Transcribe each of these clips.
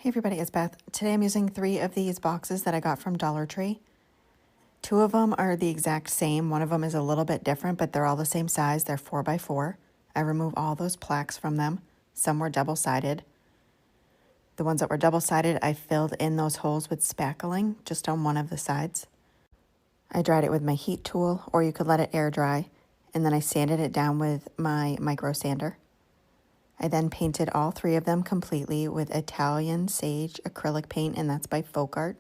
Hey everybody, it's Beth. Today I'm using 3 of these boxes that I got from Dollar Tree. 2 of them are the exact same. One of them is a little bit different, but they're all the same size. They're 4x4. I remove all those plaques from them. Some were double-sided. The ones that were double-sided, I filled in those holes with spackling just on one of the sides. I dried it with my heat tool, or you could let it air dry, and then I sanded it down with my micro sander. I then painted all 3 of them completely with Italian Sage acrylic paint, and that's by Folkart.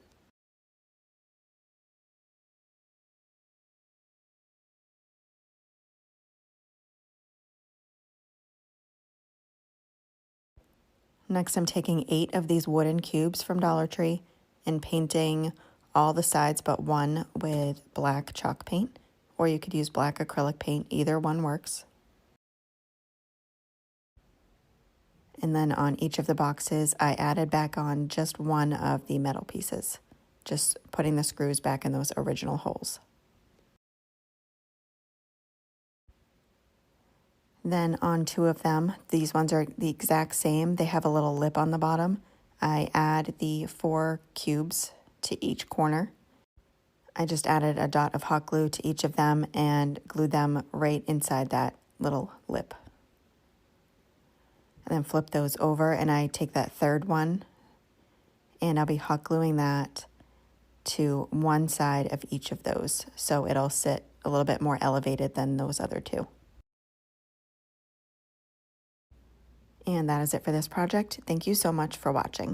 Next, I'm taking 8 of these wooden cubes from Dollar Tree and painting all the sides but one with black chalk paint, or you could use black acrylic paint. Either one works. And then on each of the boxes, I added back on just one of the metal pieces, just putting the screws back in those original holes. Then on 2 of them, these ones are the exact same. They have a little lip on the bottom. I add the 4 cubes to each corner. I just added a dot of hot glue to each of them and glued them right inside that little lip. And then flip those over, and I take that 3rd one and I'll be hot gluing that to one side of each of those, so it'll sit a little bit more elevated than those other 2. And that is it for this project. Thank you so much for watching.